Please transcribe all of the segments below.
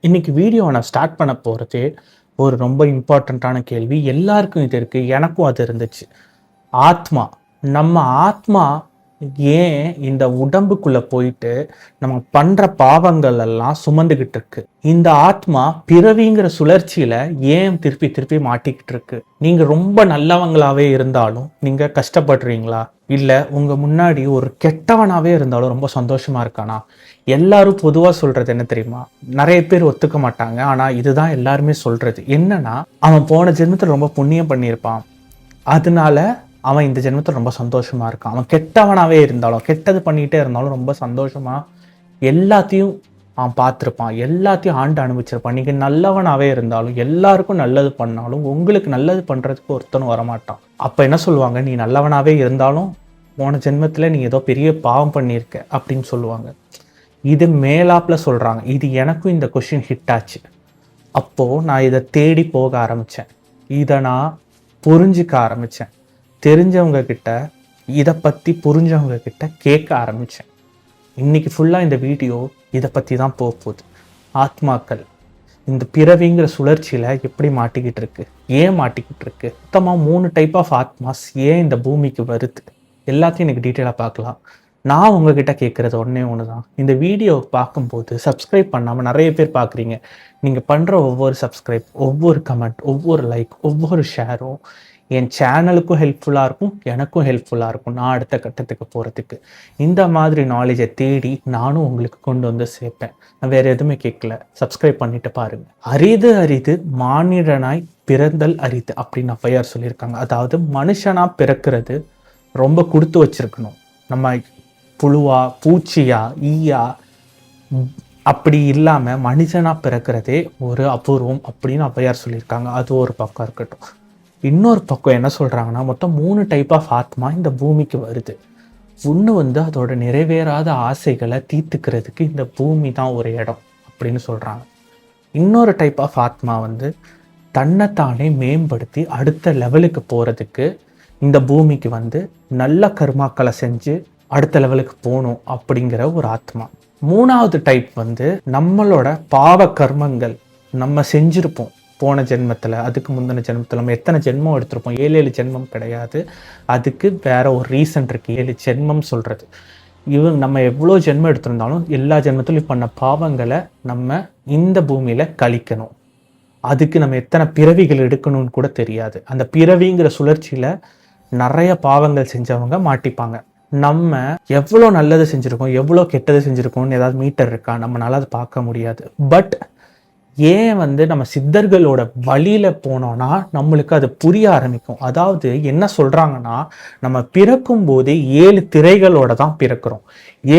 இன்னைக்கு வீடியோ நான் ஸ்டார்ட் பண்ண போகிறதே ஒரு ரொம்ப இம்பார்ட்டண்ட்டான கேள்வி. எல்லாருக்கும் இது இருக்குது, எனக்கும் அது இருந்துச்சு. ஆத்மா, நம்ம ஆத்மா ஏன் இந்த உடம்புக்குள்ளே போயிட்டு நம்ம பண்ணுற பாவங்கள் எல்லாம் சுமந்துக்கிட்டு இருக்கு? இந்த ஆத்மா பிறவிங்கிற சுழற்சியில் ஏன் திருப்பி திருப்பி மாட்டிக்கிட்டு இருக்கு? நீங்கள் ரொம்ப நல்லவங்களாகவே இருந்தாலும் நீங்கள் கஷ்டப்படுறீங்களா? இல்லை உங்கள் முன்னாடி ஒரு கெட்டவனாகவே இருந்தாலும் ரொம்ப சந்தோஷமாக இருக்கானா? எல்லாரும் பொதுவாக சொல்கிறது என்ன தெரியுமா? நிறைய பேர் ஒத்துக்க மாட்டாங்க, ஆனால் இதுதான் எல்லாருமே சொல்கிறது. என்னன்னா, அவன் போன ஜென்மத்தில் ரொம்ப புண்ணியம் பண்ணியிருப்பான், அதனால அவன் இந்த ஜென்மத்தில் ரொம்ப சந்தோஷமா இருக்கான். அவன் கெட்டவனாகவே இருந்தாலும், கெட்டது பண்ணிகிட்டே இருந்தாலும் ரொம்ப சந்தோஷமா எல்லாத்தையும் அவன் பார்த்துருப்பான், எல்லாத்தையும் ஆண்டு அனுபவிச்சிருப்பான். நீங்கள் நல்லவனாகவே இருந்தாலும், எல்லாருக்கும் நல்லது பண்ணாலும், உங்களுக்கு நல்லது பண்ணுறதுக்கு ஒருத்தனும் வரமாட்டான். அப்போ என்ன சொல்லுவாங்க? நீ நல்லவனாகவே இருந்தாலும் போன ஜென்மத்தில் நீ ஏதோ பெரிய பாவம் பண்ணியிருக்க அப்படின்னு சொல்லுவாங்க. இது மேலாப்பில் சொல்கிறாங்க. இது எனக்கும் இந்த கொஷின் ஹிட் ஆச்சு. அப்போது நான் இதை தேடி போக ஆரம்பித்தேன், இதை நான் புரிஞ்சிக்க ஆரம்பித்தேன், தெரிஞ்சவங்க கிட்ட இதை பற்றி புரிஞ்சவங்க கிட்ட கேட்க ஆரம்பித்தேன். இன்றைக்கி ஃபுல்லாக இந்த வீடியோ இதை பற்றி தான் போகுது. ஆத்மாக்கள் இந்த பிறவிங்கிற சுழற்சியில் எப்படி மாட்டிக்கிட்டு இருக்கு, ஏன் மாட்டிக்கிட்டு இருக்கு, மொத்தமாக 3 டைப் ஆஃப் ஆத்மாஸ் ஏன் இந்த பூமிக்கு வருது, எல்லாத்தையும் எனக்கு டீட்டெயிலாக பார்க்கலாம். நான் உங்ககிட்ட கேட்குறது ஒன்று தான். இந்த வீடியோ பார்க்கும்போது சப்ஸ்கிரைப் பண்ணாமல் நிறைய பேர் பார்க்குறீங்க. நீங்கள் பண்ணுற ஒவ்வொரு சப்ஸ்கிரைப், ஒவ்வொரு கமெண்ட், ஒவ்வொரு லைக், ஒவ்வொரு ஷேரும் என் சேனலுக்கும் ஹெல்ப்ஃபுல்லாக இருக்கும், எனக்கும் ஹெல்ப்ஃபுல்லாக இருக்கும் நான் அடுத்த கட்டத்துக்கு போகிறதுக்கு. இந்த மாதிரி நாலேஜை தேடி நானும் உங்களுக்கு கொண்டு வந்து சேர்ப்பேன். நான் வேறு எதுவுமே கேட்கல, சப்ஸ்கிரைப் பண்ணிட்டு பாருங்கள். அரிது அரிது மானிடனாய் பிறந்தல் அரிது அப்படின்னு ஔவையார் சொல்லியிருக்காங்க. அதாவது மனுஷனாக பிறக்கிறது ரொம்ப கொடுத்து வச்சிருக்கணும். நம்ம புழுவா, பூச்சியா, ஈயா அப்படி இல்லாமல் மனுஷனாக பிறக்கிறதே ஒரு அபூர்வம் அப்படின்னு ஔவையார் சொல்லியிருக்காங்க. அது ஒரு பக்கம் இருக்கட்டும். இன்னொரு பக்கம் என்ன சொல்கிறாங்கன்னா, மொத்தம் 3 டைப் ஆஃப் ஆத்மா இந்த பூமிக்கு வருது. ஒன்று அதோட நிறைவேறாத ஆசைகளை தீர்த்துக்கிறதுக்கு இந்த பூமி தான் ஒரு இடம் அப்படின்னு சொல்கிறாங்க. இன்னொரு டைப் ஆஃப் ஆத்மா தன்னைத்தானே மேம்படுத்தி அடுத்த லெவலுக்கு போகிறதுக்கு இந்த பூமிக்கு நல்ல கர்மாக்களை செஞ்சு அடுத்த லெவலுக்கு போகணும் அப்படிங்கிற ஒரு ஆத்மா. 3வது டைப் நம்மளோட பாவ கர்மங்கள் நம்ம செஞ்சுருப்போம் போன ஜென்மத்தில், அதுக்கு முந்தின ஜென்மத்தில். நம்ம எத்தனை ஜென்மம் எடுத்திருப்போம்? 7 ஜென்மம் கிடையாது, அதுக்கு வேற ஒரு ரீசன் இருக்குது. 7 ஜென்மம் சொல்கிறது நம்ம எவ்வளோ ஜென்மம் எடுத்திருந்தாலும் எல்லா ஜென்மத்திலும் பண்ண பாவங்களை நம்ம இந்த பூமியில் கழிக்கணும். அதுக்கு நம்ம எத்தனை பிறவிகள் எடுக்கணும்னு கூட தெரியாது. அந்த பிறவிங்கிற சுழற்சியில் நிறைய பாவங்கள் செஞ்சவங்க மாட்டிப்பாங்க. நம்ம எவ்வளோ நல்லது செஞ்சுருக்கோம், எவ்வளோ கெட்டது செஞ்சுருக்கோம்னு ஏதாவது மீட்டர் இருக்கா? நம்மளால அதை பார்க்க முடியாது. பட் ஏன் நம்ம சித்தர்களோட வழியில் போனோன்னா நம்மளுக்கு அது புரிய ஆரம்பிக்கும். அதாவது என்ன சொல்கிறாங்கன்னா, நம்ம பிறக்கும் போதே 7 திரைகளோட தான் பிறக்கிறோம்.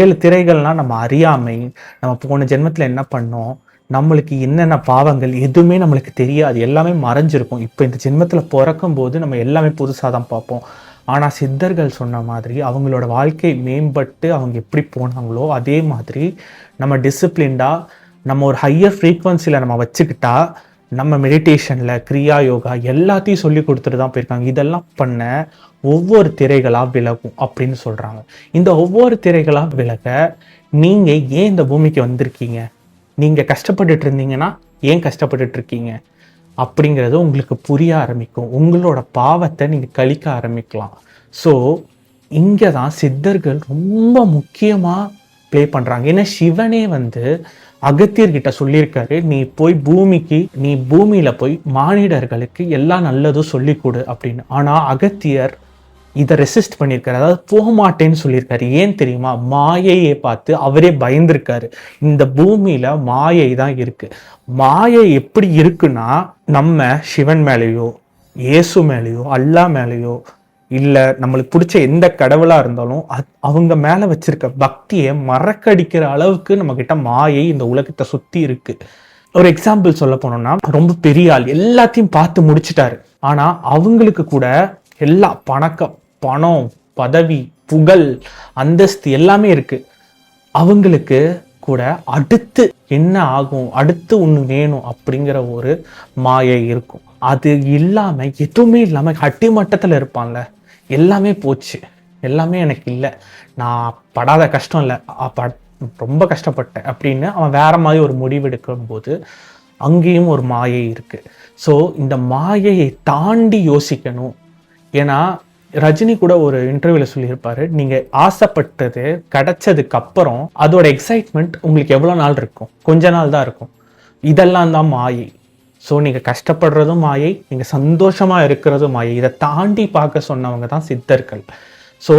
7 திரைகள்னால் நம்ம அறியாமை, நம்ம போன ஜென்மத்தில் என்ன பண்ணோம், நம்மளுக்கு என்னென்ன பாவங்கள் எதுவுமே நம்மளுக்கு தெரியாது, எல்லாமே மறைஞ்சிருக்கும். இப்போ இந்த ஜென்மத்தில் பிறக்கும் போது நம்ம எல்லாமே புதுசாக தான் பார்ப்போம். ஆனால் சித்தர்கள் சொன்ன மாதிரி அவங்களோட வாழ்க்கை மேம்பட்டு அவங்க எப்படி போனாங்களோ அதே மாதிரி நம்ம டிசிப்ளின்டாக நம்ம ஒரு ஹையர் ஃப்ரீக்வன்சியில் நம்ம வச்சுக்கிட்டா நம்ம மெடிடேஷனில், கிரியா யோகா எல்லாத்தையும் சொல்லி கொடுத்துட்டு தான் போயிருக்காங்க. இதெல்லாம் பண்ண ஒவ்வொரு திரைகளாக விலகும் அப்படின்னு சொல்கிறாங்க. இந்த ஒவ்வொரு திரைகளாக விலக நீங்கள் ஏன் இந்த பூமிக்கு வந்திருக்கீங்க, நீங்கள் கஷ்டப்பட்டுட்டு இருந்தீங்கன்னா ஏன் கஷ்டப்பட்டுட்டு இருக்கீங்க அப்படிங்கிறது உங்களுக்கு புரிய ஆரம்பிக்கும். உங்களோட பாவத்தை நீங்கள் கழிக்க ஆரம்பிக்கலாம். ஸோ இங்கே தான் சித்தர்கள் ரொம்ப முக்கியமாக ப்ளே பண்ணுறாங்க. ஏன்னா சிவனே அகத்தியர்கிட்ட சொல்லியிருக்காரு, நீ பூமியில் போய் மானிடர்களுக்கு எல்லா நல்லதும் சொல்லி கொடு அப்படின்னு. ஆனால் அகத்தியர் இதை ரெசிஸ்ட் பண்ணியிருக்காரு, அதாவது போக மாட்டேன்னு சொல்லியிருக்காரு. ஏன் தெரியுமா? மாயையை பார்த்து அவரே பயந்துருக்காரு. இந்த பூமியில் மாயை தான் இருக்குது. மாயை எப்படி இருக்குன்னா, நம்ம சிவன் மேலேயோ, இயேசு மேலேயோ, அல்லா மேலேயோ, இல்லை நம்மளுக்கு பிடிச்ச எந்த கடவுளாக இருந்தாலும் அவங்க மேலே வச்சிருக்க பக்தியை மறக்கடிக்கிற அளவுக்கு நம்மக்கிட்ட மாயை இந்த உலகத்தை சுற்றி இருக்கு. ஒரு எக்ஸாம்பிள் சொல்ல போனோம்னா, ரொம்ப பெரிய ஆள் எல்லாத்தையும் பார்த்து முடிச்சிட்டாரு. ஆனால் அவங்களுக்கு கூட எல்லா பணம், பதவி, புகழ், அந்தஸ்து எல்லாமே இருக்கு. அவங்களுக்கு கூட அடுத்து என்ன ஆகும், அடுத்து ஒன்று வேணும் அப்படிங்கிற ஒரு மாயை இருக்கும். அது இல்லாமல் எதுவுமே இல்லாமல் அட்டி மட்டத்தில் இருப்பான்ல, எல்லாமே போச்சு, எல்லாமே எனக்கு இல்லை, நான் படாத கஷ்டம் இல்லை, ரொம்ப கஷ்டப்பட்டேன் அப்படின்னு அவன் வேற மாதிரி ஒரு முடிவெடுக்கும் போது அங்கேயும் ஒரு மாயை இருக்கு. ஸோ இந்த மாயையை தாண்டி யோசிக்கணும். ஏன்னா ரஜினி கூட ஒரு இன்டர்வியூல சொல்லியிருப்பாரு, நீங்க ஆசைப்பட்டது கிடைச்சதுக்கு அப்புறம் அதோட எக்ஸைட்மெண்ட் உங்களுக்கு எவ்வளவு நாள் இருக்கும்? கொஞ்ச நாள் தான் இருக்கும். இதெல்லாம் தான் மாயை. ஸோ நீங்கள் கஷ்டப்படுறதும் மாயை, நீங்கள் சந்தோஷமாக இருக்கிறதும் மாயை. இதை தாண்டி பார்க்க சொன்னவங்க தான் சித்தர்கள். ஸோ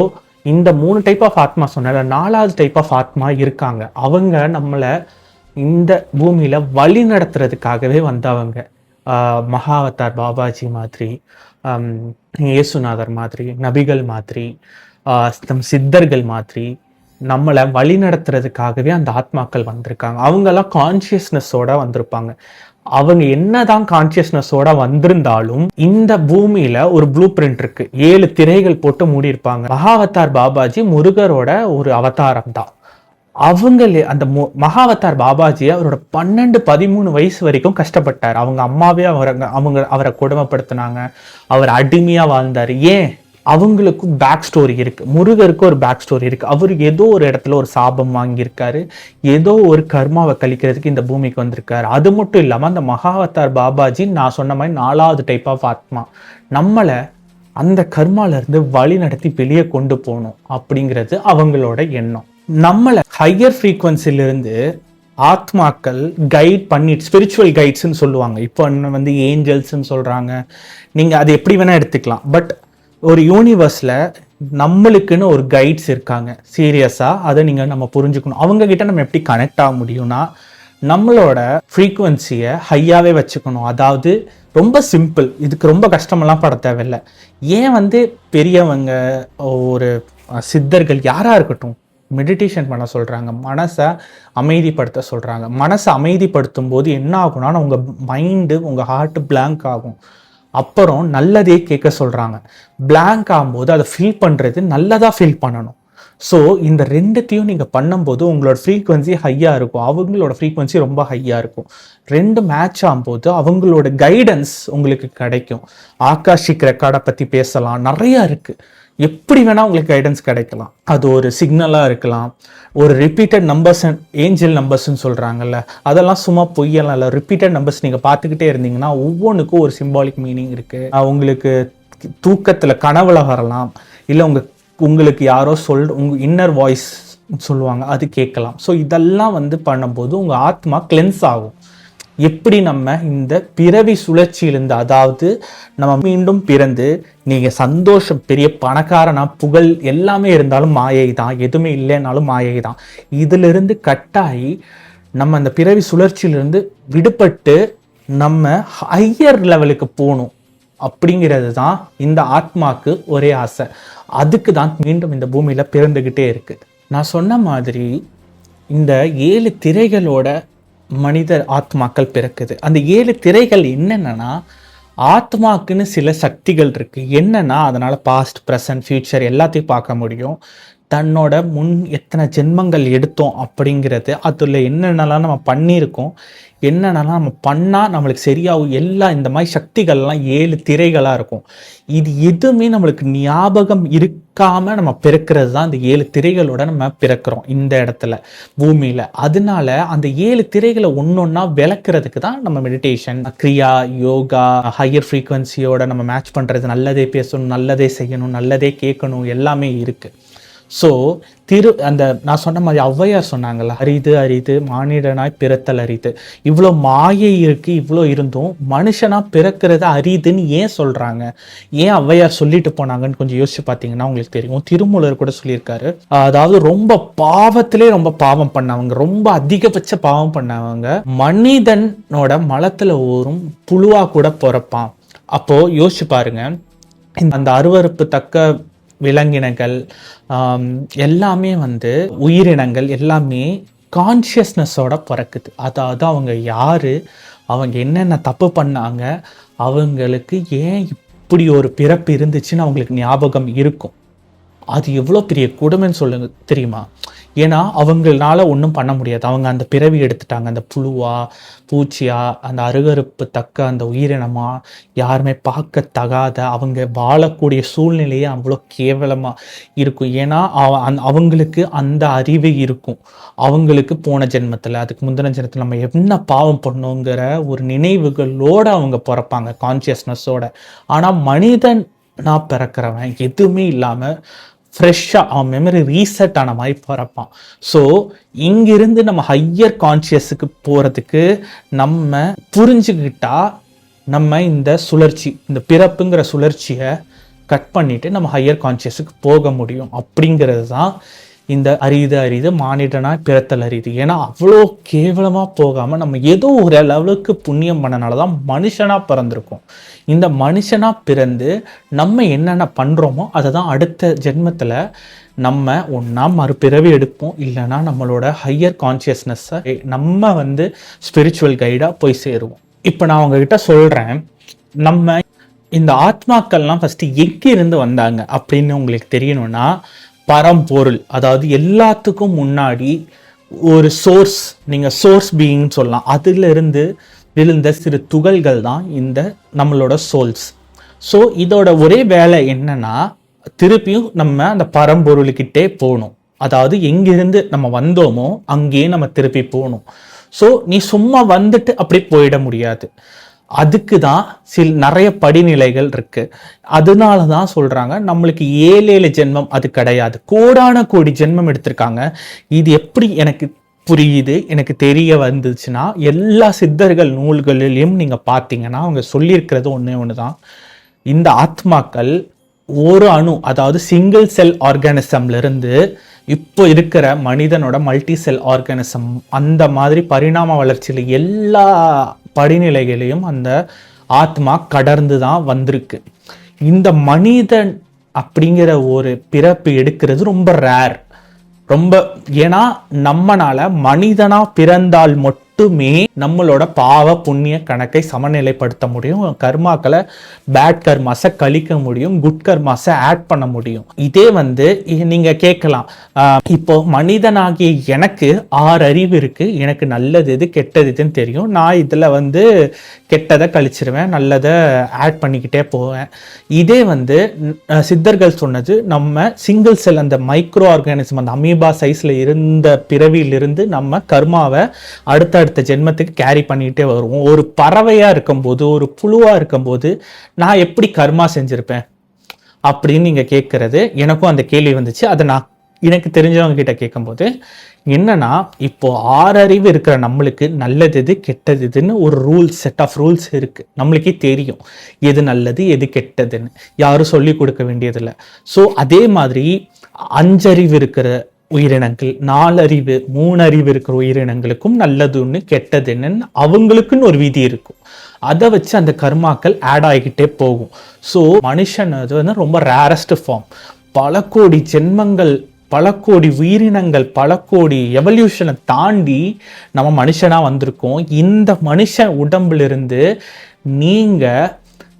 இந்த 3 டைப் ஆஃப் ஆத்மா சொன்ன 4வது டைப் ஆஃப் ஆத்மா இருக்காங்க. அவங்க நம்மளை இந்த பூமியில் வழி நடத்துறதுக்காகவே வந்தவங்க. மகாவதார் பாபாஜி மாதிரி, இயேசுநாதர் மாதிரி, நபிகள் மாதிரி, சித்தர்கள் மாதிரி நம்மளை வழி நடத்துறதுக்காகவே அந்த ஆத்மாக்கள் வந்திருக்காங்க. அவங்கெல்லாம் கான்சியஸ்னஸோட வந்திருப்பாங்க. அவங்க என்னதான் கான்சியஸ்னஸோட வந்திருந்தாலும் இந்த பூமியில ஒரு ப்ளூ பிரிண்ட் இருக்கு. 7 திரைகள் போட்டு மூடி இருப்பாங்க. மகாவதார் பாபாஜி முருகரோட ஒரு அவதாரம் தான். அவங்களே அந்த மகாவதார் பாபாஜி அவரோட 12-13 வயசு வரைக்கும் கஷ்டப்பட்டார். அவங்க அம்மாவே அவரை கொடுமைப்படுத்தினாங்க, அவர் அடிமையா வாழ்ந்தாரு. ஏன்? அவங்களுக்கும் பேக் ஸ்டோரி இருக்கு. முருகருக்கு ஒரு பேக் ஸ்டோரி இருக்கு. அவரு ஏதோ ஒரு இடத்துல ஒரு சாபம் வாங்கியிருக்காரு, ஏதோ ஒரு கர்மாவை கழிக்கிறதுக்கு இந்த பூமிக்கு வந்திருக்காரு. அது மட்டும் இல்லாம அந்த மகாவதார் பாபாஜி நான் சொன்ன மாதிரி 4வது டைப் ஆஃப் ஆத்மா, நம்மளை அந்த கர்மால இருந்து வழி நடத்தி வெளியே கொண்டு போகணும் அப்படிங்கிறது அவங்களோட எண்ணம். நம்மளை ஹையர் ஃப்ரீக்வன்சிலிருந்து ஆத்மாக்கள் கைட் பண்ணி, ஸ்பிரிச்சுவல் கைட்ஸ்ன்னு சொல்லுவாங்க. இப்போ வந்து ஏஞ்சல்ஸ்ன்னு சொல்றாங்க. நீங்க அது எப்படி வேணா எடுத்துக்கலாம். பட் ஒரு யூனிவர்ஸில் நம்மளுக்குன்னு ஒரு கைட்ஸ் இருக்காங்க. சீரியஸாக அதை நம்ம புரிஞ்சுக்கணும். அவங்க கிட்ட நம்ம எப்படி கனெக்ட் ஆக முடியும்னா, நம்மளோட ஃப்ரீக்குவன்சியை ஹையாகவே வச்சுக்கணும். அதாவது ரொம்ப சிம்பிள், இதுக்கு ரொம்ப கஷ்டமெல்லாம் பட தேவையில்லை. ஏன் வந்து பெரியவங்க, ஒரு சித்தர்கள் யாராக இருக்கட்டும் மெடிடேஷன் பண்ண சொல்கிறாங்க, மனசை அமைதிப்படுத்த சொல்கிறாங்க. மனசை அமைதிப்படுத்தும் போது என்ன ஆகும்னா, உங்கள் மைண்டு, உங்கள் ஹார்ட் பிளாங்க் ஆகும். அப்புறம் நல்லதே கேட்க சொல்கிறாங்க. பிளாங்க் ஆகும்போது அதை ஃபீல் பண்ணுறது நல்லதாக ஃபீல் பண்ணணும். ஸோ இந்த 2த்தையும் நீங்கள் பண்ணும்போது உங்களோட ஃப்ரீக்வன்சி ஹையாக இருக்கும், அவங்களோட ஃப்ரீக்வன்சி ரொம்ப ஹையாக இருக்கும். 2 மேட்ச் ஆகும்போது அவங்களோட கைடன்ஸ் உங்களுக்கு கிடைக்கும். ஆகாஷிக் ரெக்கார்டை பற்றி பேசலாம், நிறையா இருக்குது. எப்படி வேணால் உங்களுக்கு கைடன்ஸ் கிடைக்கலாம். அது ஒரு சிக்னலாக இருக்கலாம், ஒரு ரிப்பீட்டட் நம்பர்ஸ், ஏஞ்சல் நம்பர்ஸ்ன்னு சொல்கிறாங்கல்ல, அதெல்லாம் சும்மா பொய்யெல்லாம் இல்லை. ரிப்பீட்டட் நம்பர்ஸ் நீங்கள் பார்த்துக்கிட்டே இருந்தீங்கன்னா ஒவ்வொன்றுக்கும் ஒரு சிம்பாலிக் மீனிங் இருக்குது. உங்களுக்கு தூக்கத்தில் கனவுல வரலாம், இல்லை உங்களுக்கு யாரோ உங்கள் இன்னர் வாய்ஸ் சொல்லுவாங்க, அது கேட்கலாம். ஸோ இதெல்லாம் வந்து பண்ணும்போது உங்கள் ஆத்மா கிளென்ஸ் ஆகும். எப்படி நம்ம இந்த பிறவி சுழற்சியிலிருந்து, அதாவது நம்ம மீண்டும் பிறந்து நீங்கள் சந்தோஷம், பெரிய பணக்காரனா, புகழ் எல்லாமே இருந்தாலும் மாயை தான், எதுவுமே இல்லைனாலும் மாயை தான். இதிலிருந்து கட்டாயி நம்ம அந்த பிறவி சுழற்சியிலிருந்து விடுபட்டு நம்ம ஹையர் லெவலுக்கு போகணும் அப்படிங்கிறது தான் இந்த ஆத்மாக்கு ஒரே ஆசை. அதுக்கு தான் மீண்டும் இந்த பூமியில் பிறந்துக்கிட்டே இருக்கு. நான் சொன்ன மாதிரி இந்த 7 திரைகளோட மனித ஆத்மாக்கள் பிறக்குது. அந்த 7 திரைகள் என்னென்னா, ஆத்மாக்குன்னு சில சக்திகள் இருக்கு. என்னன்னா, அதனால பாஸ்ட், ப்ரெசன்ட், ஃபியூச்சர் எல்லாத்தையும் பார்க்க முடியும். தன்னோட முன் எத்தனை ஜென்மங்கள் எடுத்தோம் அப்படிங்கிறது, அதில் என்னென்னலாம் நம்ம பண்ணியிருக்கோம், என்னென்னலாம் நம்ம பண்ணால் நம்மளுக்கு சரியாகும், எல்லாம் இந்த மாதிரி சக்திகள்லாம் 7 திரைகளாக இருக்கும். இது எதுவுமே நம்மளுக்கு ஞாபகம் இருக்காமல் நம்ம பிறக்கிறது தான். இந்த 7 திரைகளோட நம்ம பிறக்கிறோம் இந்த இடத்துல பூமியில். அதனால அந்த 7 திரைகளை ஒன்றொன்னா விளக்குறதுக்கு தான் நம்ம மெடிடேஷன், கிரியா, யோகா, ஹையர் ஃப்ரீக்வன்சியோட நம்ம மேட்ச் பண்ணுறது, நல்லதே பேசணும், நல்லதே செய்யணும், நல்லதே கேட்கணும், எல்லாமே இருக்குது. ஸோ அந்த நான் சொன்ன மாதிரி ஔவையார் சொன்னாங்கல்ல, அரிது அரிது மானிடனாய் பிறத்தல் அரிது. இவ்வளோ மாயை இருக்குது, இவ்வளோ இருந்தும் மனுஷனாக பிறக்கிறது அரிதுன்னு ஏன் சொல்கிறாங்க, ஏன் ஔவையார் சொல்லிட்டு போனாங்கன்னு கொஞ்சம் யோசிச்சு பார்த்தீங்கன்னா உங்களுக்கு தெரியும். திருமூலர் கூட சொல்லியிருக்காரு, அதாவது ரொம்ப பாவத்திலே ரொம்ப பாவம் பண்ணவங்க, ரொம்ப அதிகபட்ச பாவம் பண்ணவங்க மனிதனோட மலத்தில் ஊறும் புழுவா கூட பிறப்பான். அப்போது யோசிச்சு பாருங்க, அந்த அருவருப்பு தக்க விலங்கினங்கள் எல்லாமே வந்து உயிரினங்கள் எல்லாமே கான்ஷியஸ்னஸோட பிறக்குது. அதாவது அவங்க யார், அவங்க என்னென்ன தப்பு பண்ணாங்க, அவங்களுக்கு ஏன் இப்படி ஒரு பிறப்பு இருந்துச்சுன்னு அவங்களுக்கு ஞாபகம் இருக்கும். அது எவ்வளோ பெரிய கொடுமைன்னு சொல்லுங்க தெரியுமா? ஏன்னா அவங்களால ஒன்றும் பண்ண முடியாது. அவங்க அந்த பிறவி எடுத்துட்டாங்க. அந்த புழுவா, பூச்சியா, அந்த அருவருப்பு தக்க அந்த உயிரினமா, யாருமே பார்க்க தகாத, அவங்க வாழக்கூடிய சூழ்நிலையே அவ்வளோ கேவலமா இருக்கும். ஏன்னா அவங்களுக்கு அந்த அறிவு இருக்கும். அவங்களுக்கு போன ஜென்மத்தில், அதுக்கு முந்தின ஜென்மத்தில் நம்ம என்ன பாவம் பண்ணோங்கிற ஒரு நினைவுகளோட அவங்க பிறப்பாங்க, கான்சியஸ்னஸோட. ஆனால் மனிதன் நான் பிறக்கிறவன் எதுவுமே இல்லாமல் ஃப்ரெஷ்ஷாக அவன் மெமரி ரீசெட் ஆன மாதிரி பிறப்பான். ஸோ இங்கிருந்து நம்ம ஹையர் கான்சியஸுக்கு போகிறதுக்கு நம்ம புரிஞ்சுக்கிட்டா நம்ம இந்த சுழற்சி, இந்த பிறப்புங்கிற சுழற்சியை கட் பண்ணிவிட்டு நம்ம ஹையர் கான்சியஸுக்கு போக முடியும். அப்படிங்கிறது தான் இந்த அரிது மானிடனா பிறத்தல் அரிது. ஏன்னா அவ்வளோ கேவலமாக போகாமல் நம்ம ஏதோ ஒரு அளவுக்கு புண்ணியம் பண்ணனால தான் மனுஷனாக பிறந்திருக்கோம். இந்த மனுஷனாக பிறந்து நம்ம என்னென்ன பண்ணுறோமோ அதை தான் அடுத்த ஜென்மத்தில் நம்ம ஒன்றா மறுபிறவி எடுப்போம், இல்லைனா நம்மளோட ஹையர் கான்சியஸ்னஸை நம்ம ஸ்பிரிச்சுவல் கைடாக போய் சேருவோம். இப்போ நான் உங்ககிட்ட சொல்கிறேன், நம்ம இந்த ஆத்மாக்கள்லாம் ஃபஸ்ட்டு எங்கிருந்து வந்தாங்க அப்படின்னு உங்களுக்கு தெரியணும்னா, பரம்பொருள், அதாவது எல்லாத்துக்கும் முன்னாடி ஒரு சோர்ஸ், நீங்கள் சோர்ஸ் பீயிங்னு சொல்லலாம், அதிலிருந்து விழுந்த சிறு துகள்கள் தான் இந்த நம்மளோட சோல்ஸ். ஸோ இதோட ஒரே வேலை என்னன்னா, திருப்பியும் நம்ம அந்த பரம்பொருளுக்கிட்டே போகணும். அதாவது எங்கிருந்து நம்ம வந்தோமோ அங்கேயே நம்ம திருப்பி போகணும். ஸோ நீ சும்மா வந்துட்டு அப்படி போயிட முடியாது. அதுக்கு தான் நிறைய படிநிலைகள் இருக்கு. அதனால தான் சொல்றாங்க நம்மளுக்கு 7 ஜென்மம் அது கிடையாது, கோடான கோடி ஜென்மம் எடுத்திருக்காங்க. இது எப்படி எனக்கு புரியுது, எனக்கு தெரிய வந்துச்சுன்னா, எல்லா சித்தர்கள் நூல்களிலையும் நீங்க பார்த்தீங்கன்னா அவங்க சொல்லியிருக்கிறது ஒன்று தான், இந்த ஆத்மாக்கள் ஒரு அணு, அதாவது சிங்கிள் செல் ஆர்கானிசம்ல இருந்து இப்போ இருக்கிற மனிதனோட மல்டி செல் ஆர்கானிசம், அந்த மாதிரி பரிணாம வளர்ச்சியில் எல்லா படிநிலைகளையும் அந்த ஆத்மா கடந்து தான் வந்திருக்கு. இந்த மனிதன் அப்படிங்கிற ஒரு பிறப்பு எடுக்கிறது ரொம்ப ரேர், ரொம்ப. ஏன்னா நம்மனால மனிதனா பிறந்தால் மட்டுமே நம்மளோட பாவ புண்ணிய கணக்கை சமநிலைப்படுத்த முடியும், கர்மாக்களை, பேட் கர்மாஸை கழிக்க முடியும், குட் கர்மாஸை ஆட் பண்ண முடியும். இதே நீங்க கேட்கலாம், இப்போ மனிதனாகிய எனக்கு 6 அறிவு இருக்கு, எனக்கு நல்லது எது கெட்டது எதுன்னு தெரியும், நான் இதுல கெட்டதை கழிச்சிருவேன், நல்லதை ஆட் பண்ணிக்கிட்டே போவேன். இதே சித்தர்கள் சொன்னது, நம்ம சிங்கிள் செல், அந்த மைக்ரோ ஆர்கானிசம், அந்த அமீபா சைஸ்ல இருந்த பிறவியிலிருந்து நம்ம கர்மாவை அடுத்தடுத்த ஜென்மத்துக்கு கேரி பண்ணிட்டே வருவோம். ஒரு பறவையா இருக்கும்போது, ஒரு புழுவா இருக்கும்போது நான் எப்படி கர்மா செஞ்சிருப்பேன் அப்படின்னு நீங்க கேட்கறது, எனக்கும் அந்த கேள்வி வந்துச்சு. அதை நான் எனக்கு தெரிஞ்சவங்க கிட்ட கேட்கும்போது என்னன்னா, இப்போ 6 அறிவு இருக்கிற நம்மளுக்கு நல்லது எது கெட்டது எதுன்னு ஒரு ரூல்ஸ், செட் ஆஃப் ரூல்ஸ் இருக்கு. நம்மளுக்கே தெரியும் எது நல்லது எது கெட்டதுன்னு, யாரும் சொல்லி கொடுக்க வேண்டியதில்லை. ஸோ அதே மாதிரி 5 அறிவு இருக்கிற உயிரினங்கள், 4 அறிவு 3 அறிவு இருக்கிற உயிரினங்களுக்கும் நல்லதுன்னு கெட்டதுன்னு அவங்களுக்குன்னு ஒரு விதி இருக்கும். அதை வச்சு அந்த கர்மாக்கள் ஆட் ஆகிக்கிட்டே போகும். ஸோ மனுஷன் அது ரொம்ப ரேரஸ்ட் ஃபார்ம். பல கோடி ஜென்மங்கள், பல கோடி உயிரினங்கள், பல கோடி எவல்யூஷனை தாண்டி நம்ம மனுஷனா வந்திருக்கோம். இந்த மனுஷன் உடம்புல இருந்து நீங்க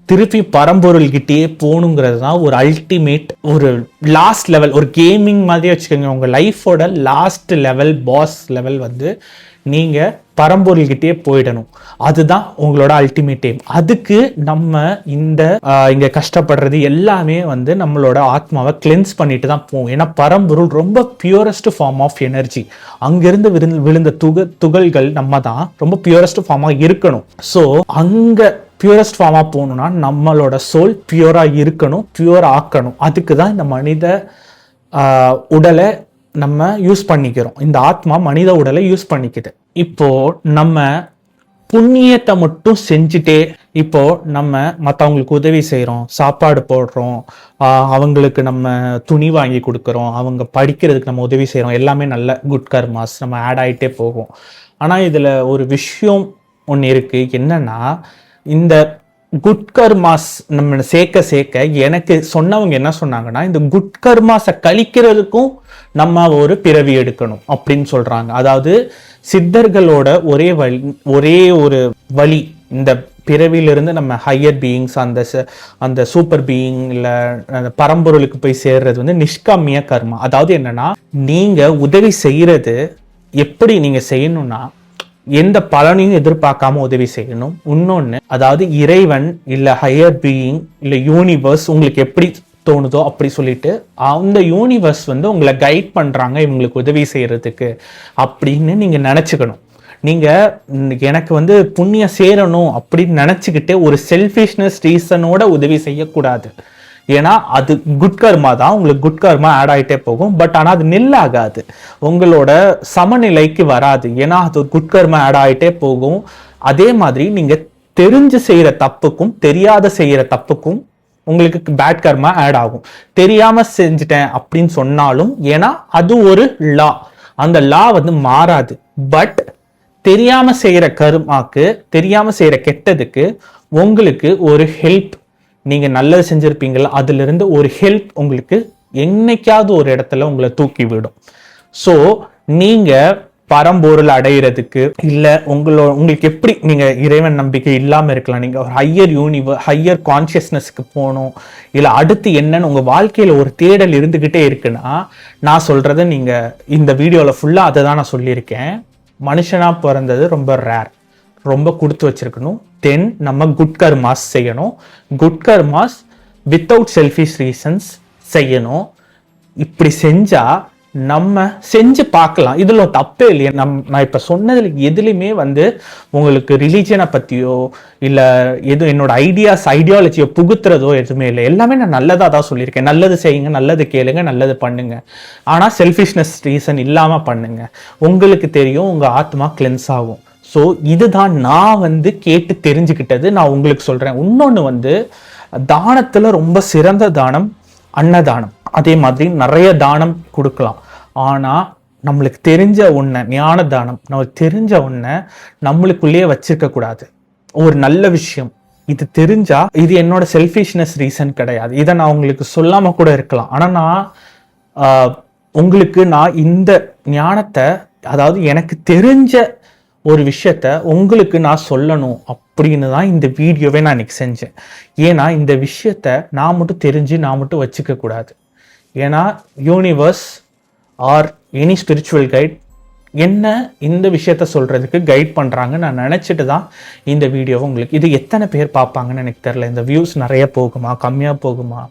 திருப்பி பரம்பொருள்கிட்டே போகணுங்கிறது தான் ஒரு அல்டிமேட், ஒரு லாஸ்ட் லெவல், ஒரு கேமிங் மாதிரி வச்சுக்கோங்க. உங்கள் லைஃபோட லாஸ்ட் லெவல், பாஸ் லெவல் நீங்கள் பரம்பொருள்கிட்டே போயிடணும். அதுதான் உங்களோட அல்டிமேட் எய்ம். அதுக்கு நம்ம இங்கே கஷ்டப்படுறது எல்லாமே நம்மளோட ஆத்மாவை கிளென்ஸ் பண்ணிட்டு தான் போவோம். ஏன்னா பரம்பொருள் ரொம்ப பியூரஸ்ட் ஃபார்ம் ஆஃப் எனர்ஜி. அங்கிருந்து விழுந்த துகள்கள் நம்ம தான் ரொம்ப பியூரஸ்ட் ஃபார்மாக இருக்கணும். ஸோ அங்கே பியூரஸ்ட் ஃபார்மாக போகணும்னா நம்மளோட சோல் பியூராக இருக்கணும், பியூர் ஆக்கணும். அதுக்கு தான் இந்த மனித உடலை நம்ம யூஸ் பண்ணிக்கிறோம். இந்த ஆத்மா மனித உடலை யூஸ் பண்ணிக்குது. இப்போ நம்ம புண்ணியத்தை மட்டும் செஞ்சுட்டே, இப்போ நம்ம மற்றவங்களுக்கு உதவி செய்கிறோம், சாப்பாடு போடுறோம், அவங்களுக்கு நம்ம துணி வாங்கி கொடுக்குறோம், அவங்க படிக்கிறதுக்கு நம்ம உதவி செய்கிறோம், எல்லாமே நல்ல குட் கர்மாஸ் நம்ம ஆட் ஆகிட்டே போகும். ஆனால் இதில் ஒரு விஷயம் ஒன்று இருக்குது. என்னன்னா, இந்த குட் கர்மாஸ் நம்ம சேர்க்க எனக்கு சொன்னவங்க என்ன சொன்னாங்கன்னா, இந்த குட் கர்மாஸை கழிக்கிறதுக்கும் நம்ம ஒரு பிறவி எடுக்கணும் அப்படின்னு சொல்றாங்க. அதாவது சித்தர்களோட ஒரே ஒரு வழி இந்த பிறவியிலிருந்து நம்ம ஹையர் பீயிங்ஸ் அந்த சூப்பர் பீயிங் இல்லை அந்த பரம்பொருளுக்கு போய் சேர்றது வந்து நிஷ்காமிய கர்மா. அதாவது என்னன்னா, நீங்க உதவி செய்யறது எப்படி நீங்க செய்யணும்னா, எந்த பலனையும் எதிர்பார்க்காம உதவி செய்யணும். இன்னொன்னு, அதாவது இறைவன் இல்ல ஹையர் பீயிங் இல்ல யூனிவர்ஸ் உங்களுக்கு எப்படி தோணுதோ அப்படி சொல்லிட்டு அந்த யூனிவர்ஸ் வந்து உங்களை கைட் பண்றாங்க இவங்களுக்கு உதவி செய்யறதுக்கு அப்படின்னு நீங்க நினைச்சுக்கணும். நீங்க எனக்கு வந்து புண்ணியம் சேரணும் அப்படின்னு நினைச்சுக்கிட்டு ஒரு செல்ஃபிஷ்னஸ் ரீசனோட உதவி செய்யக்கூடாது. ஏன்னா அது குட் கர்மா தான், உங்களுக்கு குட் கர்மா ஆட் ஆகிட்டே போகும். பட் ஆனால் அது நெல்லாகாது, உங்களோட சமநிலைக்கு வராது. ஏன்னா அது குட் கர்மா ஆட் ஆகிட்டே போகும். அதே மாதிரி நீங்க தெரிஞ்சு செய்யற தப்புக்கும் தெரியாத செய்யற தப்புக்கும் உங்களுக்கு பேட் கர்மா ஆட் ஆகும். தெரியாம செஞ்சுட்டேன் அப்படின்னு சொன்னாலும், ஏன்னா அது ஒரு லா, அந்த லா வந்து மாறாது. பட் தெரியாம செய்யற கர்மாக்கு, தெரியாம செய்யற கெட்டதுக்கு உங்களுக்கு ஒரு ஹெல்ப், நீங்க நல்லது செஞ்சிருப்பீங்களா அதுல இருந்து ஒரு ஹெல்ப் உங்களுக்கு என்னைக்காவது ஒரு இடத்துல உங்களை தூக்கி விடும். ஸோ நீங்க பரம்பொருள் அடையிறதுக்கு இல்ல உங்களுக்கு எப்படி நீங்க இறைவன் நம்பிக்கை இல்லாம இருக்கலாம், நீங்க ஒரு ஹையர் கான்சியஸ்னஸ்க்கு போகணும், இல்ல அடுத்து என்னன்னு உங்க வாழ்க்கையில ஒரு தேடல் இருந்துகிட்டே இருக்குன்னா, நான் சொல்றதை நீங்க இந்த வீடியோல ஃபுல்லா அதை தான் நான் சொல்லியிருக்கேன். மனுஷனா பிறந்தது ரொம்ப ரேர், ரொம்ப கொடுத்து வச்சிருக்கணும். தென் நம்ம குட் கர்மாஸ் செய்யணும். Good karmas without selfish reasons செய்யணும். இப்படி செஞ்சா நம்ம செஞ்சு பார்க்கலாம், இதுல தப்பே இல்லையா. நான் இப்ப சொன்னதுல எதுலையுமே வந்து உங்களுக்கு ரிலீஜனை பத்தியோ இல்ல எதுவும் என்னோட ஐடியாலஜியோ புகுத்துறதோ எதுவுமே இல்லை. எல்லாமே நான் நல்லதா தான் சொல்லியிருக்கேன். நல்லது செய்யுங்க, நல்லது கேளுங்க, நல்லது பண்ணுங்க. ஆனா செல்ஃபிஷ்னஸ் ரீசன் இல்லாம பண்ணுங்க. உங்களுக்கு தெரியும் உங்க ஆத்மா கிளென்ஸ் ஆகும். ஸோ இதுதான் நான் வந்து கேட்டு தெரிஞ்சுக்கிட்டது, நான் உங்களுக்கு சொல்றேன். இன்னொன்று வந்து தானத்துல ரொம்ப சிறந்த தானம் அன்னதானம். அதே மாதிரி நிறைய தானம் கொடுக்கலாம். ஆனா நம்மளுக்கு தெரிஞ்ச ஒன்றை, ஞான தானம், நம்மளுக்கு தெரிஞ்ச ஒன்றை நம்மளுக்குள்ளேயே வச்சிருக்க கூடாது. ஒரு நல்ல விஷயம் இது தெரிஞ்சா இது என்னோட செல்ஃபிஷ்னஸ் ரீசன் கிடையாது, இதை நான் உங்களுக்கு சொல்லாம கூட இருக்கலாம். ஆனா நான் உங்களுக்கு இந்த ஞானத்தை, அதாவது எனக்கு தெரிஞ்ச ஒரு விஷயத்த உங்களுக்கு நான் சொல்லணும் அப்படின்னு தான் இந்த வீடியோவே நான் இன்னைக்கு செஞ்சேன். ஏன்னா இந்த விஷயத்த நான் மட்டும் தெரிஞ்சு நான் மட்டும் வச்சுக்க கூடாது. ஏன்னா universe or any spiritual guide என்ன இந்த விஷயத்த சொல்றதுக்கு கைட் பண்றாங்க நான் நினைச்சிட்டு தான் இந்த வீடியோவை உங்களுக்கு. இது எத்தனை பேர் பார்ப்பாங்கன்னு எனக்கு தெரியல. இந்த வியூஸ் நிறைய போகுமா கம்மியா போகுமா,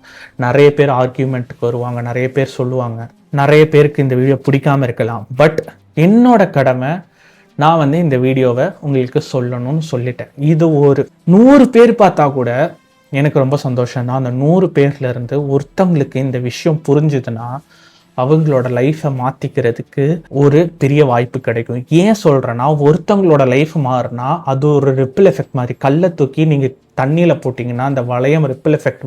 நிறைய பேர் ஆர்கியூமெண்ட்டுக்கு வருவாங்க, நிறைய பேர் சொல்லுவாங்க, நிறைய பேருக்கு இந்த வீடியோ பிடிக்காம இருக்கலாம். பட் என்னோட கடமை, நான் வந்து இந்த வீடியோவை உங்களுக்கு சொல்லணும்னு சொல்லிட்டேன். இது ஒரு 100 பேர் பார்த்தா கூட எனக்கு ரொம்ப சந்தோஷம் தான். அந்த 100 பேர்ல இருந்து ஒருத்தவங்களுக்கு இந்த விஷயம் புரிஞ்சுதுன்னா அவங்களோட லைஃப்பை மாற்றிக்கிறதுக்கு ஒரு பெரிய வாய்ப்பு கிடைக்கும். ஏன் சொல்கிறேன்னா, ஒருத்தவங்களோட லைஃப் மாறினா அது ஒரு ரிப்பிள் எஃபெக்ட் மாதிரி. கல்லை தூக்கி நீங்கள் தண்ணியில் போட்டிங்கன்னா அந்த வளையம் ரிப்பிள் எஃபெக்ட்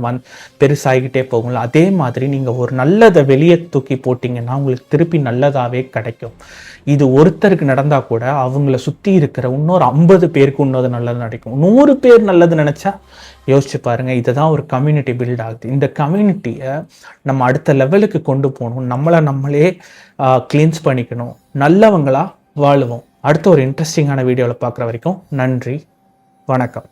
பெருசாகிக்கிட்டே போகும்ல, அதே மாதிரி நீங்கள் ஒரு நல்லதை வெளியே தூக்கி போட்டிங்கன்னா உங்களுக்கு திருப்பி நல்லதாகவே கிடைக்கும். இது ஒருத்தருக்கு நடந்தால் கூட அவங்கள சுற்றி இருக்கிற இன்னொரு 50 பேருக்கு இன்னொரு நல்லது நடக்கும். 100 பேர் நல்லது நினச்சா யோசிச்சு பாருங்கள். இதுதான் ஒரு கம்யூனிட்டி பில்ட் ஆகுது. இந்த கம்யூனிட்டியை நம்ம அடுத்த லெவலுக்கு கொண்டு போகணும். நம்மளே கிளீன்ஸ் பண்ணிக்கணும், நல்லவங்களா வாழுவோம். அடுத்த ஒரு இன்ட்ரெஸ்டிங்கான வீடியோவில் பார்க்குற வரைக்கும் நன்றி, வணக்கம்.